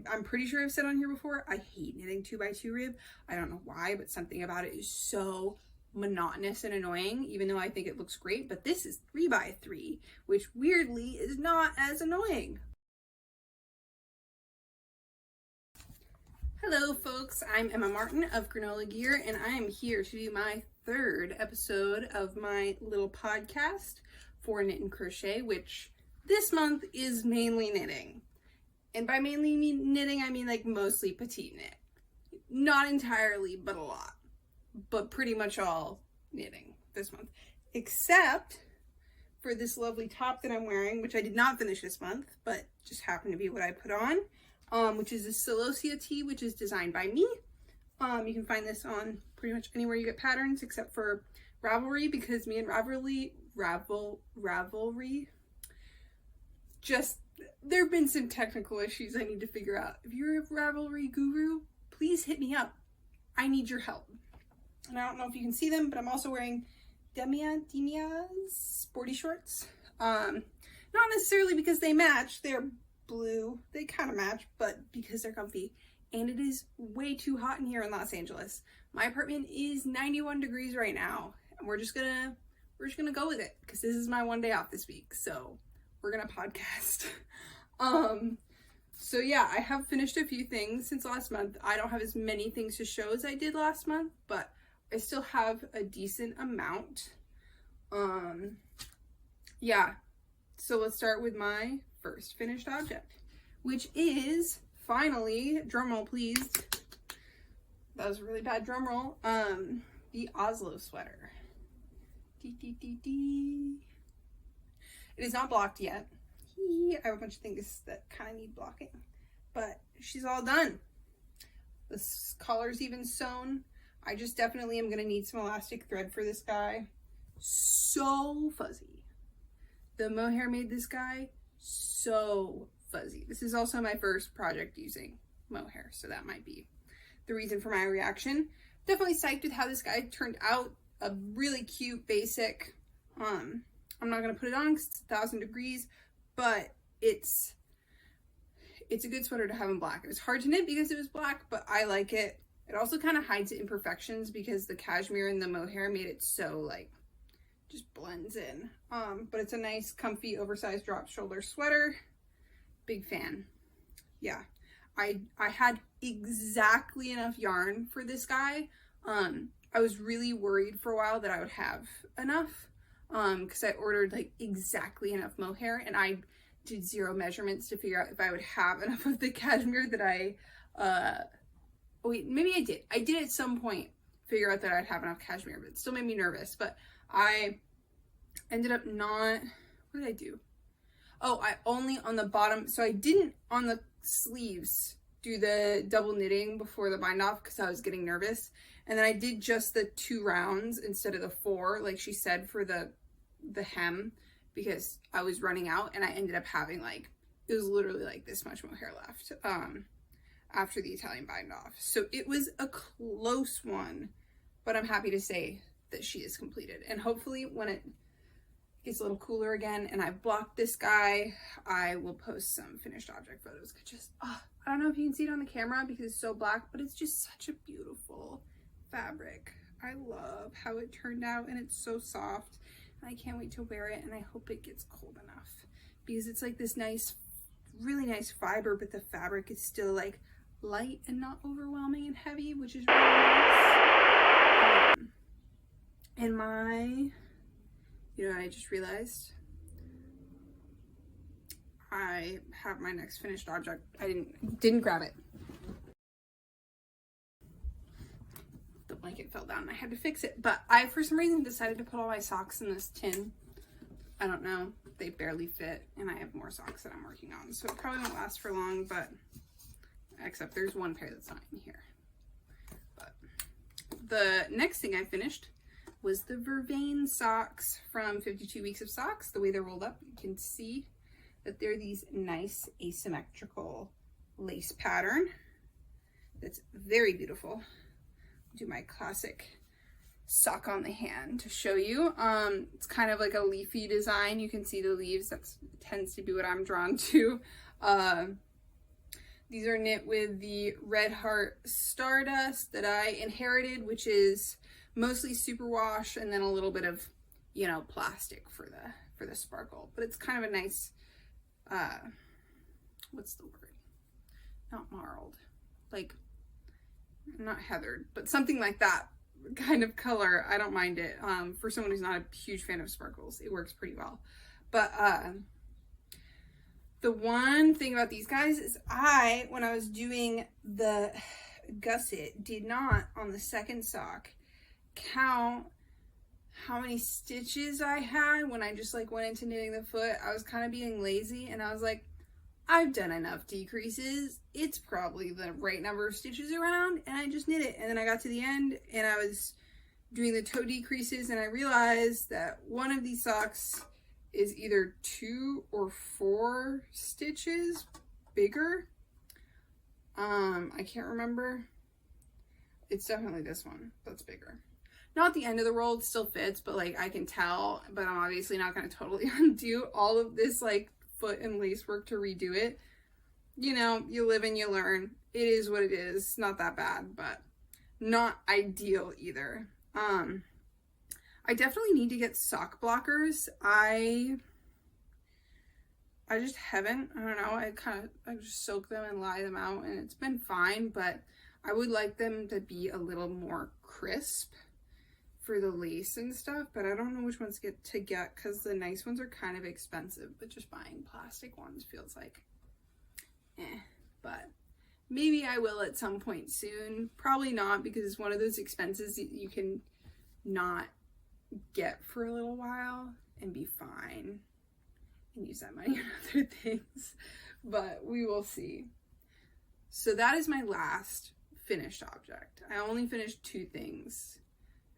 I'm pretty sure I've said on here before, I hate knitting 2x2 rib. I don't know why, but something about it is so monotonous and annoying, even though I think it looks great. But this is 3x3, which weirdly is not as annoying. Hello folks, I'm Emma Martin of Granola Gear, and I am here to do my third episode of my little podcast for Knit and Crochet, which this month is mainly knitting. And by mainly knitting, I mean like mostly petite knit. Not entirely, but a lot. But pretty much all knitting this month. Except for this lovely top that I'm wearing, which I did not finish this month, but just happened to be what I put on, which is a Celosia Tee, which is designed by me. You can find this on pretty much anywhere you get patterns, except for Ravelry, because me and Ravelry, just, there have been some technical issues I need to figure out. If you're a Ravelry guru, please hit me up. I need your help. And I don't know if you can see them, but I'm also wearing Demia's sporty shorts. Not necessarily because they match, they're blue, they kind of match, but because they're comfy. And it is way too hot in here in Los Angeles. My apartment is 91 degrees right now, and we're just gonna go with it because this is my one day off this week, so we're gonna podcast. So yeah, I have finished a few things since last month. I don't have as many things to show as I did last month, but I still have a decent amount. Yeah, so let's start with my first finished object, which is finally, drumroll please, that was a really bad drumroll, the Oslo Sweater. It is not blocked yet. I have a bunch of things that kind of need blocking, but she's all done. The collar's even sewn. I just definitely am gonna need some elastic thread for this guy. So fuzzy. The mohair made this guy so fuzzy. This is also my first project using mohair, so that might be the reason for my reaction. Definitely psyched with how this guy turned out. A really cute basic. I'm not gonna put it on because it's 1,000 degrees, but it's a good sweater to have in black. It was hard to knit because it was black, but I like it. It also kind of hides imperfections because the cashmere and the mohair made it so like just blends in. But it's a nice comfy oversized drop shoulder sweater. Big fan. Yeah, I had exactly enough yarn for this guy. I was really worried for a while that I would have enough because I ordered like exactly enough mohair, and I did zero measurements to figure out if I would have enough of the cashmere that I wait, maybe I did. I did at some point figure out that I'd have enough cashmere, but it still made me nervous. But I ended up not, what did I do? Oh, I only on the bottom, so I didn't on the sleeves do the double knitting before the bind off because I was getting nervous. And then I did just the 2 rounds instead of the 4, like she said, for the hem, because I was running out, and I ended up having like, it was literally like this much mohair left after the Italian bind off. So it was a close one, but I'm happy to say that she is completed. And hopefully when it gets a little cooler again and I've blocked this guy, I will post some finished object photos. Just, I don't know if you can see it on the camera because it's so black, but it's just such a beautiful fabric. I love how it turned out, and it's so soft, and I can't wait to wear it, and I hope it gets cold enough because it's like this nice, really nice fiber, but the fabric is still like light and not overwhelming and heavy, which is really nice. And you know what I just realized? I have my next finished object. I didn't grab it. The blanket fell down and I had to fix it. But I, for some reason, decided to put all my socks in this tin. I don't know. They barely fit, and I have more socks that I'm working on. So it probably won't last for long, but except there's one pair that's not in here. But the next thing I finished was the Vervain Socks from 52 Weeks of Socks. The way they're rolled up, you can see that they're these nice asymmetrical lace pattern. That's very beautiful. Do my classic sock on the hand to show you. It's kind of like a leafy design. You can see the leaves. That tends to be what I'm drawn to. These are knit with the Red Heart Stardust that I inherited, which is mostly superwash and then a little bit of, you know, plastic for the sparkle. But it's kind of a nice, what's the word? Not marled, like, not heathered, but something like that kind of color. I don't mind it. For someone who's not a huge fan of sparkles, it works pretty well. But the one thing about these guys is when I was doing the gusset, did not on the second sock count how many stitches I had when I just like went into knitting the foot. I was kind of being lazy and I was like, I've done enough decreases. It's probably the right number of stitches around, and I just knit it. And then I got to the end and I was doing the toe decreases and I realized that one of these socks is either 2 or 4 stitches bigger. I can't remember. It's definitely this one that's bigger. Not the end of the roll, it still fits, but like I can tell, but I'm obviously not going to totally undo all of this like foot and lace work to redo it. You know, you live and you learn. It is what it is. It's not that bad, but not ideal either. I definitely need to get sock blockers. I just haven't. I don't know. I just soak them and lie them out and it's been fine, but I would like them to be a little more crisp for the lace and stuff, but I don't know which ones to get because the nice ones are kind of expensive, but just buying plastic ones feels like but maybe I will at some point soon. Probably not, because it's one of those expenses that you can not get for a little while and be fine and use that money on other things, but we will see. So that is my last finished object. I only finished 2 things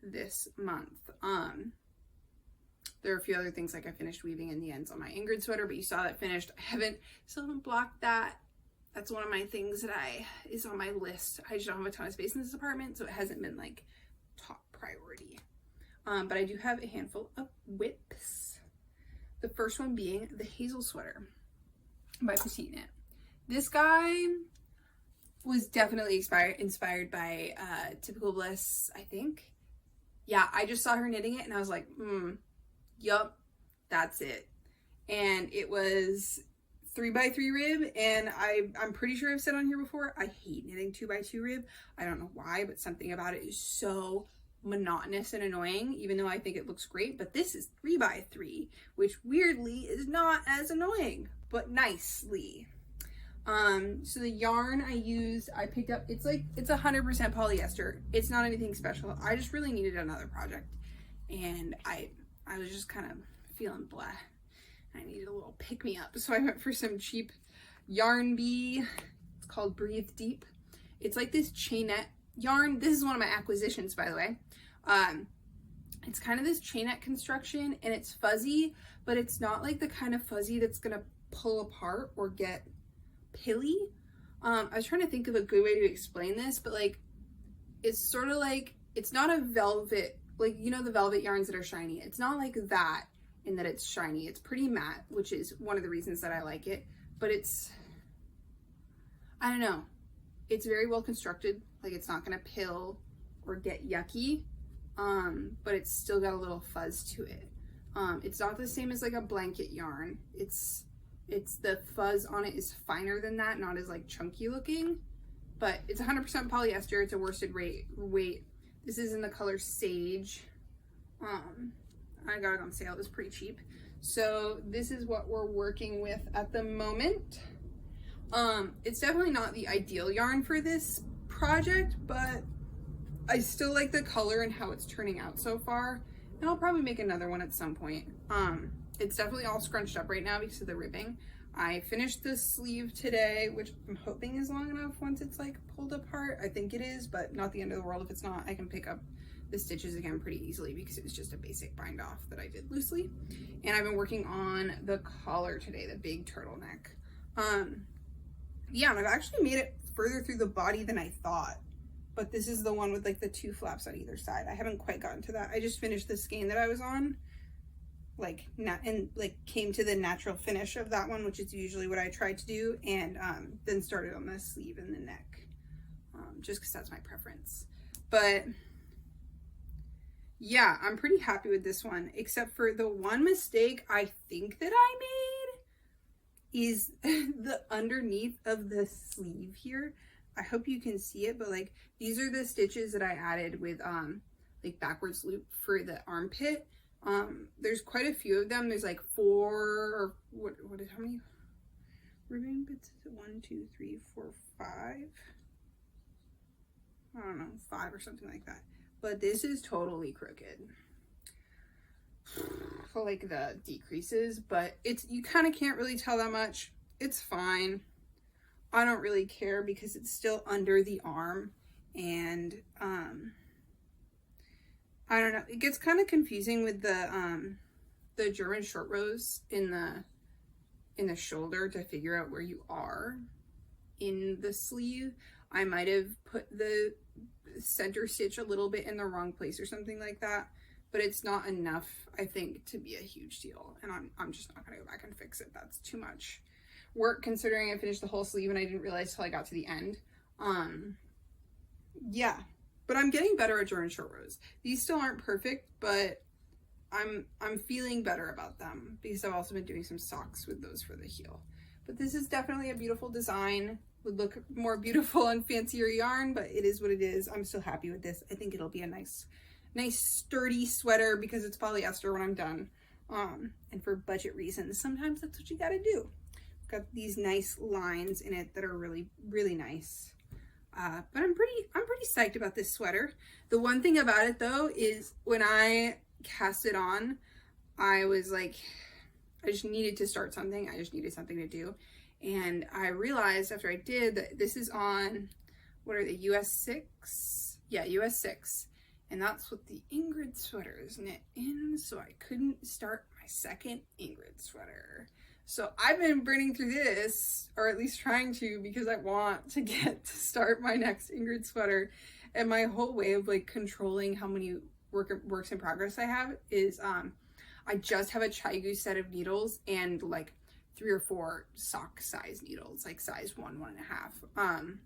this month. There are a few other things, like I finished weaving in the ends on my Ingrid sweater, but you saw that finished. Still haven't blocked that. That's one of my things that is on my list. I just don't have a ton of space in this apartment, so it hasn't been like top priority. But I do have a handful of whips. The first one being the Hazel Sweater by Petite Knit. This guy was definitely inspired by Typical Bliss, I think. Yeah, I just saw her knitting it and I was like, yup, that's it. And it was 3x3 rib, and I'm pretty sure I've said on here before, I hate knitting 2x2 rib. I don't know why, but something about it is so monotonous and annoying, even though I think it looks great. But this is 3x3, which weirdly is not as annoying, but nicely. So the yarn I picked up, it's 100% polyester. It's not anything special. I just really needed another project, and I was just kind of feeling blah. I needed a little pick-me-up, so I went for some cheap Yarn Bee. It's called Breathe Deep. It's like this chainette yarn. This is one of my acquisitions, by the way. It's kind of this chainette construction, and it's fuzzy, but it's not like the kind of fuzzy that's gonna pull apart or get pilly. I was trying to think of a good way to explain this, but like it's sort of like, it's not a velvet, like, you know, the velvet yarns that are shiny. It's not like that in that it's shiny. It's pretty matte, which is one of the reasons that I like it, but it's, I don't know, it's very well constructed. Like, it's not gonna pill or get yucky, but it's still got a little fuzz to it. It's not the same as like a blanket yarn. It's the fuzz on it is finer than that, not as like chunky looking, but it's 100% polyester. It's a worsted weight. This is in the color Sage. I got it on sale. It was pretty cheap. So this is what we're working with at the moment. It's definitely not the ideal yarn for this project, but I still like the color and how it's turning out so far. And I'll probably make another one at some point. It's definitely all scrunched up right now because of the ribbing. I finished this sleeve today, which I'm hoping is long enough once it's like pulled apart. I think it is, but not the end of the world. If it's not, I can pick up the stitches again pretty easily because it was just a basic bind off that I did loosely. And I've been working on the collar today, the big turtleneck. Yeah, and I've actually made it further through the body than I thought. But this is the one with like the 2 flaps on either side. I haven't quite gotten to that. I just finished the skein that I was on. like came to the natural finish of that one, which is usually what I try to do, and then started on the sleeve and the neck, just because that's my preference. But yeah, I'm pretty happy with this one, except for the one mistake I think that I made is the underneath of the sleeve here. I hope you can see it, but like these are the stitches that I added with like backwards loop for the armpit. There's quite a few of them. There's like 4 or how many ribbon bits is it? 1, 2, 3, 4, 5. I don't know, 5 or something like that. But this is totally crooked for like the decreases, but you kind of can't really tell that much. It's fine. I don't really care because it's still under the arm, and I don't know, it gets kind of confusing with the German short rows in the shoulder to figure out where you are in the sleeve. I might have put the center stitch a little bit in the wrong place or something like that, but it's not enough, I think, to be a huge deal, and I'm just not gonna go back and fix it. That's too much work considering I finished the whole sleeve and I didn't realize till I got to the end. Yeah, but I'm getting better at German short rows. These still aren't perfect, but I'm feeling better about them because I've also been doing some socks with those for the heel. But this is definitely a beautiful design. Would look more beautiful on fancier yarn, but it is what it is. I'm still happy with this. I think it'll be a nice sturdy sweater because it's polyester when I'm done. And for budget reasons, sometimes that's what you gotta do. Got these nice lines in it that are really, really nice. But I'm pretty psyched about this sweater. The one thing about it though is when I cast it on, I was like, I just needed to start something. I just needed something to do. And I realized after I did that this is on, what are they, US 6? Yeah, US 6. And that's what the Ingrid sweater is knit in. So I couldn't start my second Ingrid sweater. So I've been burning through this, or at least trying to, because I want to get to start my next Ingrid sweater. And my whole way of like controlling how many works in progress I have is I just have a Chaigu set of needles and like 3 or 4 sock size needles, like size 1, 1.5.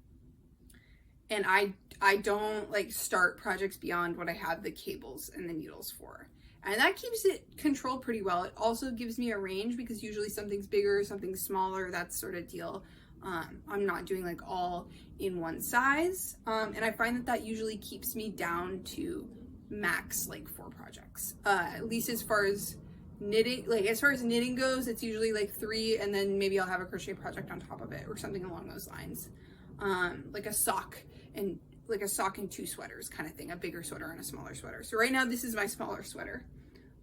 And I don't like start projects beyond what I have the cables and the needles for. And that keeps it controlled pretty well. It also gives me a range because usually something's bigger, something's smaller, that sort of deal. I'm not doing like all in one size. And I find that usually keeps me down to max like 4 projects. At least as far as knitting, like as far as knitting goes, it's usually like 3, and then maybe I'll have a crochet project on top of it or something along those lines. Like a sock and 2 sweaters kind of thing, a bigger sweater and a smaller sweater. So right now this is my smaller sweater.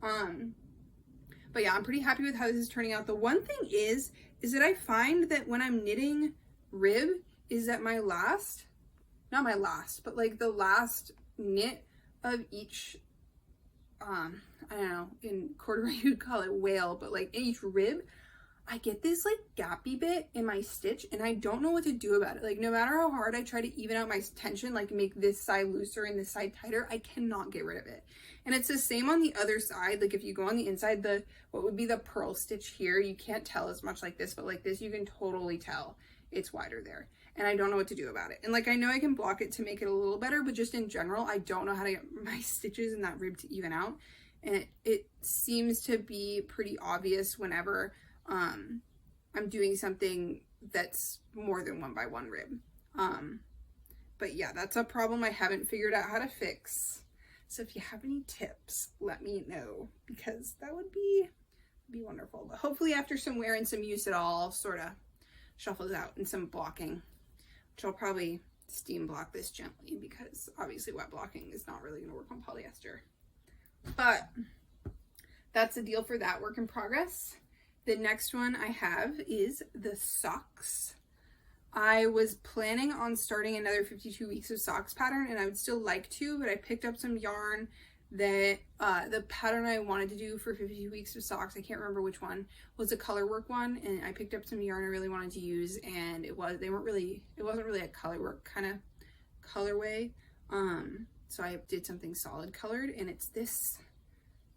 But yeah, I'm pretty happy with how this is turning out. The one thing is that I find that when I'm knitting rib is that the last knit of each, I don't know, in corduroy you'd call it wale, but like in each rib, I get this like gappy bit in my stitch and I don't know what to do about it. Like no matter how hard I try to even out my tension, like make this side looser and this side tighter, I cannot get rid of it. And it's the same on the other side. Like if you go on the inside, what would be the purl stitch here, you can't tell as much like this, but like this, you can totally tell it's wider there. And I don't know what to do about it. And like, I know I can block it to make it a little better, but just in general, I don't know how to get my stitches in that rib to even out. And it seems to be pretty obvious whenever I'm doing something that's more than 1 by 1 rib. But yeah, that's a problem I haven't figured out how to fix. So if you have any tips, let me know, because that would be wonderful. But hopefully after some wear and some use, it all sort of shuffles out and some blocking, which I'll probably steam block this gently because obviously wet blocking is not really going to work on polyester. But that's the deal for that work in progress. The next one I have is the socks. I was planning on starting another 52 weeks of socks pattern, and I would still like to, but I picked up some yarn that the pattern I wanted to do for 52 weeks of socks, I can't remember which one, was a color work one, and I picked up some yarn I really wanted to use, and it wasn't really a color work kind of colorway. So I did something solid colored, and it's this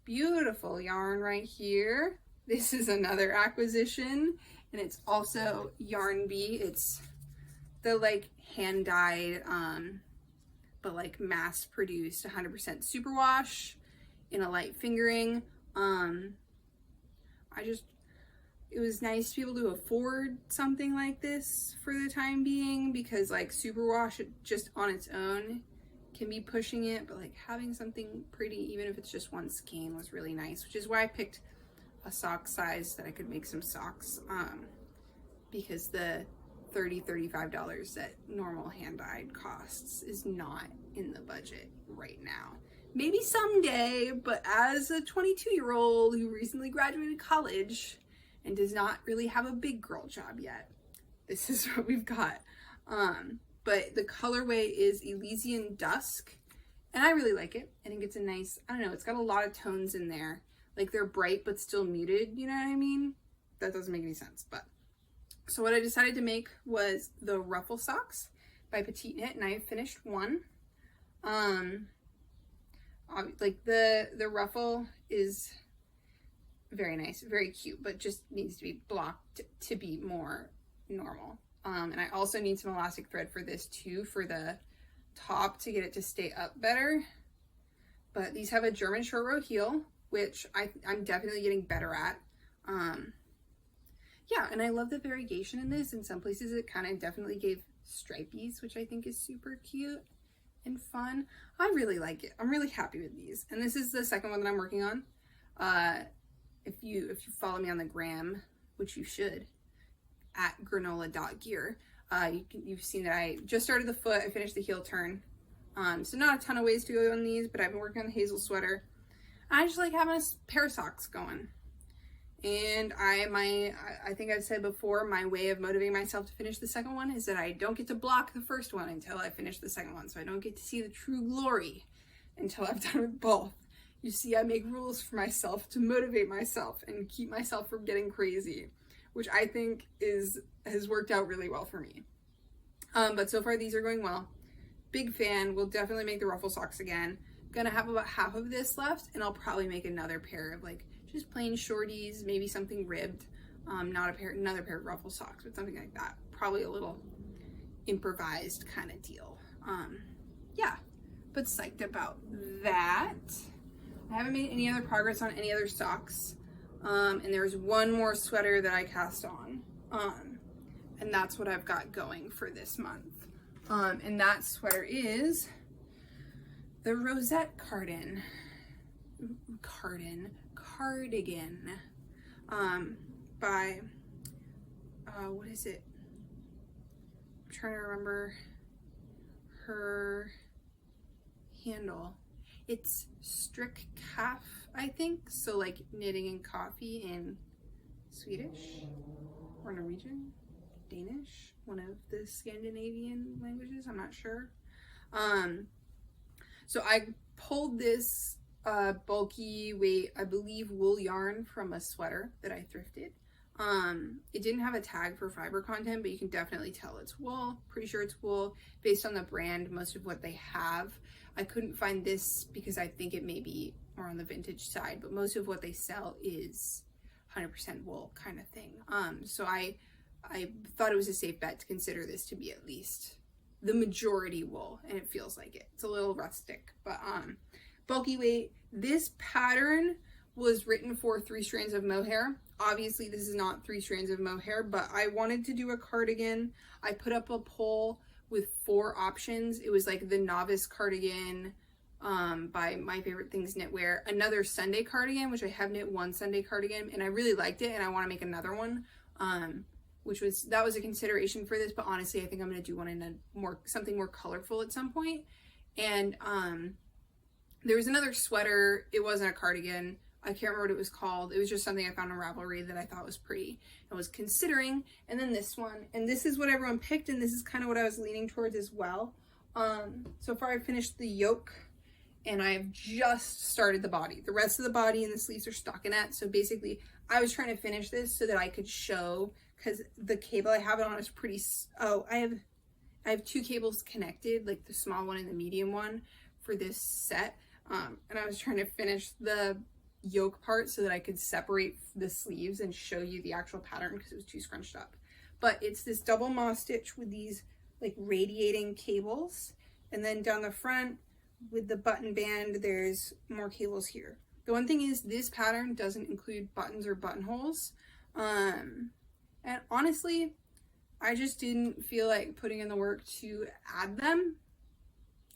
beautiful yarn right here. This is another acquisition, and it's also Yarn Bee. It's the like hand dyed, but like mass produced 100% superwash in a light fingering. It was nice to be able to afford something like this for the time being, because like superwash just on its own can be pushing it, but like having something pretty, even if it's just one skein, was really nice, which is why I picked a sock size that I could make some socks, because the $35 that normal hand-dyed costs is not in the budget right now. Maybe someday, but as a 22-year-old who recently graduated college and does not really have a big girl job yet, this is what we've got. But the colorway is Elysian Dusk, and I really like it. I think it's a nice, I don't know, it's got a lot of tones in there. Like they're bright but still muted, you know what I mean? That doesn't make any sense, but. So what I decided to make was the Ruffle Socks by Petite Knit, and I finished one. Like the ruffle is very nice, very cute, but just needs to be blocked to be more normal. And I also need some elastic thread for this too, for the top, to get it to stay up better. But these have a German short row heel, which I'm definitely getting better at. Yeah, and I love the variegation in this. In some places it kind of definitely gave stripies, which I think is super cute and fun. I really like it. I'm really happy with these. And this is the second one that I'm working on. If you follow me on the gram, which you should, at granola.gear, you've seen that I just started the foot. I finished the heel turn. So not a ton of ways to go on these, but I've been working on the Hazel Sweater. I just like having a pair of socks going. And I think I've said before, my way of motivating myself to finish the second one is that I don't get to block the first one until I finish the second one. So I don't get to see the true glory until I've done with both. You see, I make rules for myself to motivate myself and keep myself from getting crazy, which I think has worked out really well for me. But so far these are going well. Big fan. We'll definitely make the Ruffle Socks again. Gonna have about half of this left, and I'll probably make another pair of like just plain shorties, maybe something ribbed, another pair of Ruffle Socks, but something like that. Probably a little improvised kind of deal. Yeah, but psyched about that. I haven't made any other progress on any other socks. And there's one more sweater that I cast on. And that's what I've got going for this month. And that sweater is the Rosette Cardigan. By, what is it? I'm trying to remember her handle. It's Strick Calf, I think. So like knitting and coffee in Swedish or Norwegian, Danish, one of the Scandinavian languages, I'm not sure. So I pulled this bulky weight, I believe, wool yarn from a sweater that I thrifted. It didn't have a tag for fiber content, but you can definitely tell it's wool. Pretty sure it's wool based on the brand, most of what they have. I couldn't find this because I think it may be more on the vintage side, but most of what they sell is 100% wool kind of thing. So I thought it was a safe bet to consider this to be at least the majority wool, and it feels like it. It's a little rustic, but bulky weight. This pattern was written for 3 strands of mohair. Obviously this is not 3 strands of mohair, but I wanted to do a cardigan. I put up a poll with 4 options. It was like the novice cardigan by My Favorite Things Knitwear, another Sunday cardigan, which I have knit one Sunday cardigan and I really liked it and I want to make another one, that was a consideration for this, but honestly I think I'm going to do one in something more colorful at some point. And there was another sweater. It wasn't a cardigan. I can't remember what it was called. It was just something I found on Ravelry that I thought was pretty and was considering. And then this one, and this is what everyone picked, and this is kind of what I was leaning towards as well. So far I've finished the yoke and I've just started the body. The rest of the body and the sleeves are stockinette. So basically I was trying to finish this so that I could show, because the cable I have it on is pretty, I have 2 cables connected, like the small one and the medium one for this set. And I was trying to finish the yoke part so that I could separate the sleeves and show you the actual pattern because it was too scrunched up. But it's this double moss stitch with these like radiating cables, and then down the front with the button band there's more cables here. The one thing is this pattern doesn't include buttons or buttonholes, and honestly I just didn't feel like putting in the work to add them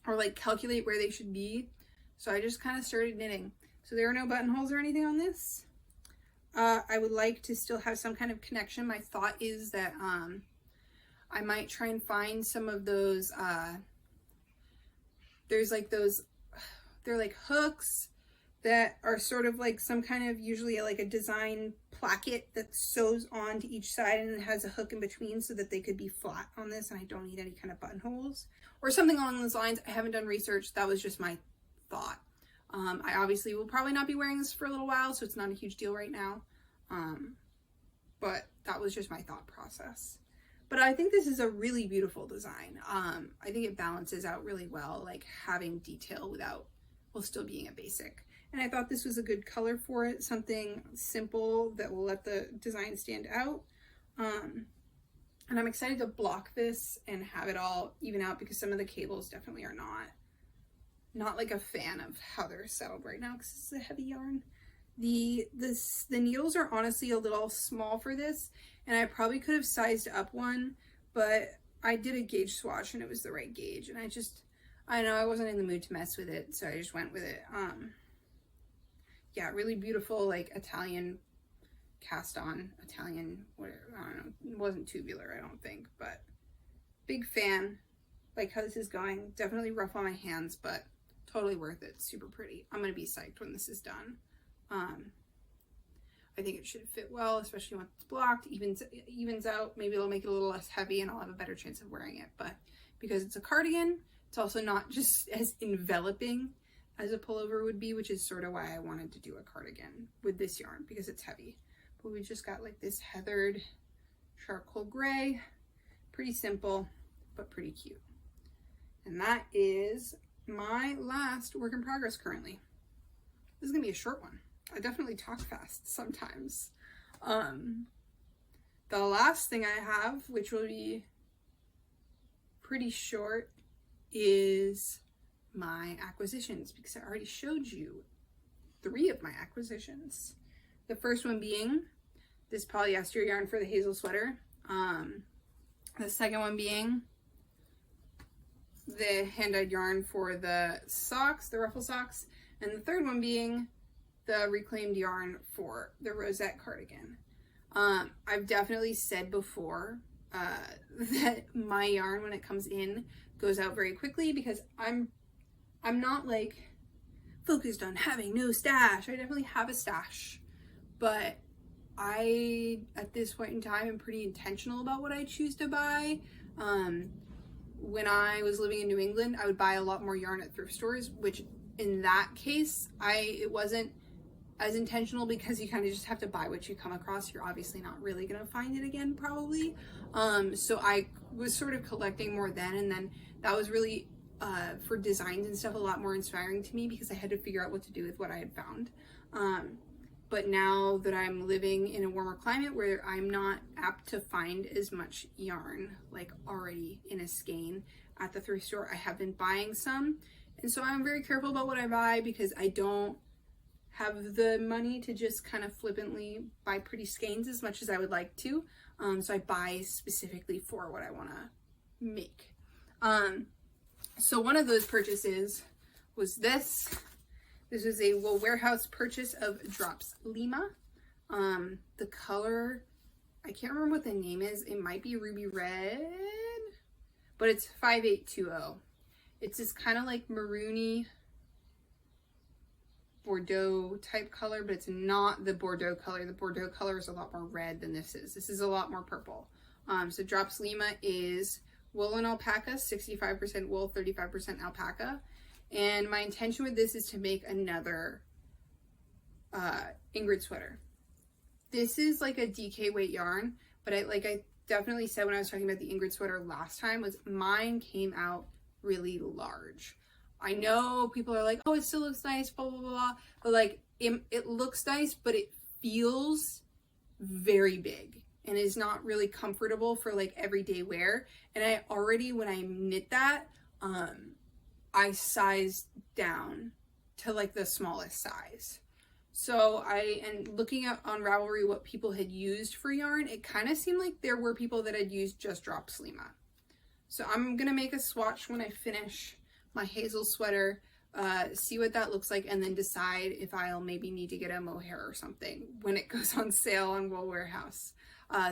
or like calculate where they should be, so I just kind of started knitting. So there are no buttonholes or anything on this. I would like to still have some kind of connection. My thought is that I might try and find some of those, there's like those, they're like hooks that are sort of like some kind of, usually like a design placket that sews on to each side and it has a hook in between so that they could be flat on this and I don't need any kind of buttonholes or something along those lines. I haven't done research. That was just my thought. I obviously will probably not be wearing this for a little while, so it's not a huge deal right now. But that was just my thought process. But I think this is a really beautiful design. I think it balances out really well, like having detail while still being a basic. And I thought this was a good color for it, something simple that will let the design stand out. And I'm excited to block this and have it all even out because some of the cables definitely are not like a fan of how they're settled right now because it's a heavy yarn. The needles are honestly a little small for this, and I probably could have sized up one, but I did a gauge swatch and it was the right gauge, and I know I wasn't in the mood to mess with it, so I just went with it. Yeah, really beautiful, like Italian cast on, whatever, I don't know, it wasn't tubular, I don't think, but big fan. Like how this is going. Definitely rough on my hands, but totally worth it. Super pretty. I'm gonna be psyched when this is done. I think it should fit well, especially once it's blocked, evens out. Maybe it'll make it a little less heavy and I'll have a better chance of wearing it. But because it's a cardigan, it's also not just as enveloping as a pullover would be, which is sort of why I wanted to do a cardigan with this yarn because it's heavy. But we just got like this heathered charcoal gray, pretty simple, but pretty cute. And that is my last work in progress currently. This is gonna be a short one. I definitely talk fast sometimes. The last thing I have, which will be pretty short, is my acquisitions, because I already showed you 3 of my acquisitions. The first one being this polyester yarn for the Hazel Sweater. The second one being the hand-dyed yarn for the socks, the Ruffle Socks, and the third one being the reclaimed yarn for the Rosette Cardigan. I've definitely said before that my yarn, when it comes in, goes out very quickly because I'm not like focused on having no stash. I definitely have a stash, but I, at this point in time, am pretty intentional about what I choose to buy. When I was living in New England, I would buy a lot more yarn at thrift stores, which in that case, it wasn't as intentional because you kind of just have to buy what you come across. You're obviously not really going to find it again, probably. So I was sort of collecting more then, and then that was really, for designs and stuff, a lot more inspiring to me because I had to figure out what to do with what I had found. But now that I'm living in a warmer climate where I'm not apt to find as much yarn like already in a skein at the thrift store, I have been buying some. And so I'm very careful about what I buy because I don't have the money to just kind of flippantly buy pretty skeins as much as I would like to. So I buy specifically for what I want to make. So one of those purchases was this. This is a Wool Warehouse purchase of Drops Lima. The color, I can't remember what the name is. It might be Ruby Red, but it's 5820. It's this kind of like maroony Bordeaux type color, but it's not the Bordeaux color. The Bordeaux color is a lot more red than this is. This is a lot more purple. So Drops Lima is wool and alpaca, 65% wool, 35% alpaca. And my intention with this is to make another Ingrid sweater. This is like a DK weight yarn, but I definitely said when I was talking about the Ingrid sweater last time, was mine came out really large. I know people are like, oh, it still looks nice, blah, blah, blah, but like it looks nice, but it feels very big and is not really comfortable for like everyday wear. And I already, when I knit that, I sized down to like the smallest size. So and looking at on Ravelry what people had used for yarn, it kind of seemed like there were people that had used just drop Slima. So I'm gonna make a swatch when I finish my Hazel sweater, see what that looks like, and then decide if I'll maybe need to get a mohair or something when it goes on sale on Wool Warehouse.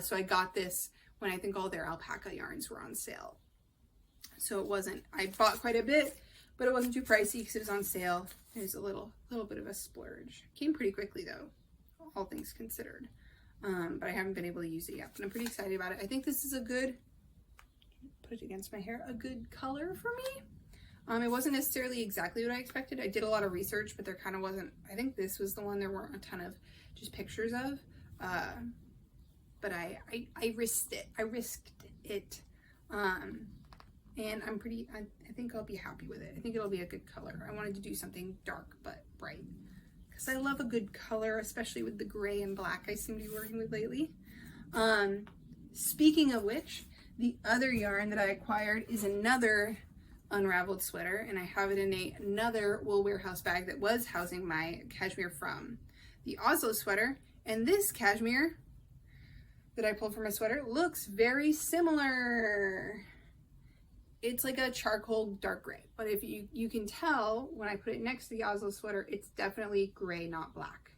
So I got this when I think all their alpaca yarns were on sale. So it wasn't, I bought quite a bit, but it wasn't too pricey because it was on sale. It was a little bit of a splurge. Came pretty quickly though, all things considered. But I haven't been able to use it yet, but I'm pretty excited about it. I think this is a good, put it against my hair, a good color for me. It wasn't necessarily exactly what I expected. I did a lot of research, but there kind of wasn't, I think this was the one there weren't a ton of just pictures of. But I risked it. And I'm pretty, I think I'll be happy with it. I think it'll be a good color. I wanted to do something dark but bright because I love a good color, especially with the gray and black I seem to be working with lately. Speaking of which, the other yarn that I acquired is another unraveled sweater, and I have it in another Wool Warehouse bag that was housing my cashmere from the Oslo sweater. And this cashmere that I pulled from a sweater looks very similar. It's like a charcoal dark gray, but if you can tell when I put it next to the Oslo sweater, it's definitely gray, not black.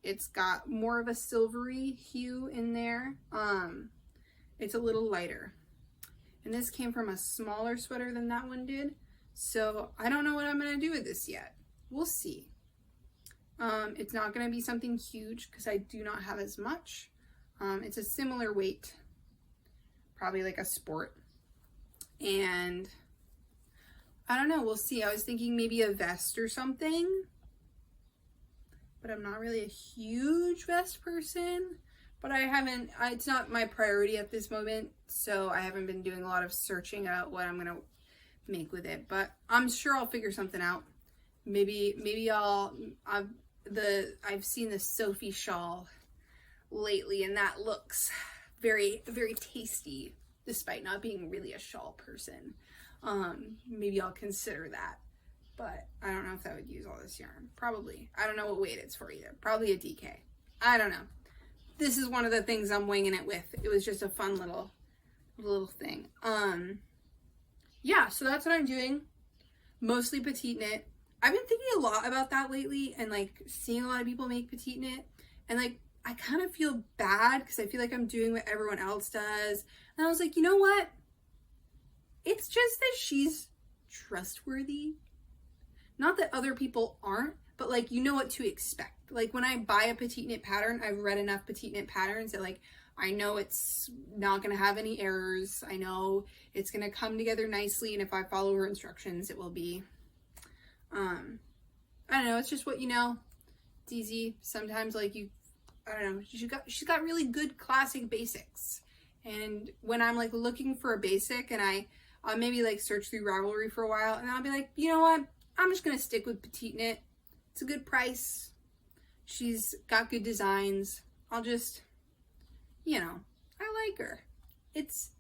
It's got more of a silvery hue in there. It's a little lighter. And this came from a smaller sweater than that one did. So I don't know what I'm gonna do with this yet. We'll see. It's not gonna be something huge because I do not have as much. It's a similar weight, probably like a sport. And I don't know, we'll see. I was thinking maybe a vest or something, but I'm not really a huge vest person. But it's not my priority at this moment, so I haven't been doing a lot of searching about what I'm gonna make with it. But I'm sure I'll figure something out. Maybe I've seen the Sophie shawl lately, and that looks very, very tasty, despite not being really a shawl person. Maybe I'll consider that. But I don't know if that would use all this yarn. Probably. I don't know what weight it's for either. Probably a DK. I don't know. This is one of the things I'm winging it with. It was just a fun little thing. Yeah, so that's what I'm doing. Mostly petite knit. I've been thinking a lot about that lately and like seeing a lot of people make petite knit, and like I kind of feel bad because I feel like I'm doing what everyone else does. And I was like, you know what? It's just that she's trustworthy. Not that other people aren't, but like, you know what to expect. Like when I buy a petite knit pattern, I've read enough petite knit patterns that like, I know it's not going to have any errors. I know it's going to come together nicely. And if I follow her instructions, it will be, I don't know. It's just what you know. It's easy. Sometimes like I don't know. She's got really good classic basics. And when I'm like looking for a basic and I'll maybe like search through Ravelry for a while and I'll be like, you know what? I'm just going to stick with petite knit. It's a good price. She's got good designs. I'll just, you know, I like her. It's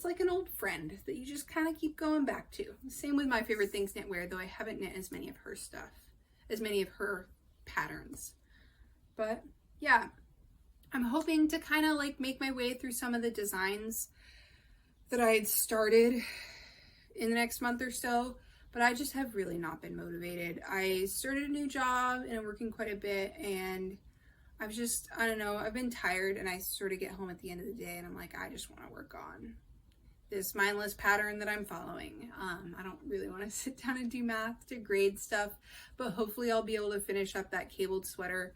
like an old friend that you just kind of keep going back to. Same with my favorite things knitwear, though I haven't knit as many of her stuff, as many of her patterns. But yeah, I'm hoping to kind of like make my way through some of the designs that I had started in the next month or so, but I just have really not been motivated. I started a new job and I'm working quite a bit, and I don't know, I've been tired, and I sort of get home at the end of the day and I'm like, I just want to work on this mindless pattern that I'm following. I don't really want to sit down and do math to grade stuff, but hopefully I'll be able to finish up that cabled sweater.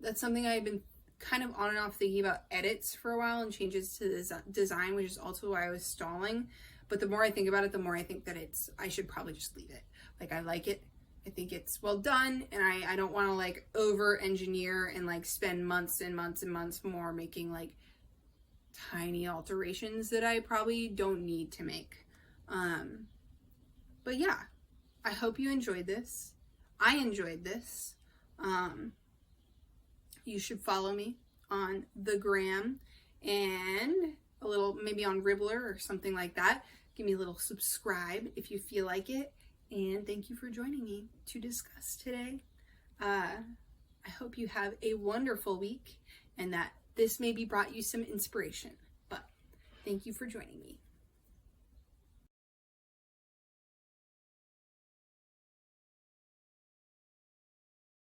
That's something I've been kind of on and off thinking about edits for a while and changes to the design, which is also why I was stalling. But the more I think about it, the more I think that I should probably just leave it. Like, I like it. I think it's well done, and I don't want to like over engineer and like spend months and months and months more making like tiny alterations that I probably don't need to make. But yeah, I hope you enjoyed this. I enjoyed this. You should follow me on the gram and a little, maybe on Ribbler or something like that. Give me a little subscribe if you feel like it. And thank you for joining me to discuss today. I hope you have a wonderful week and that this maybe brought you some inspiration. But thank you for joining me.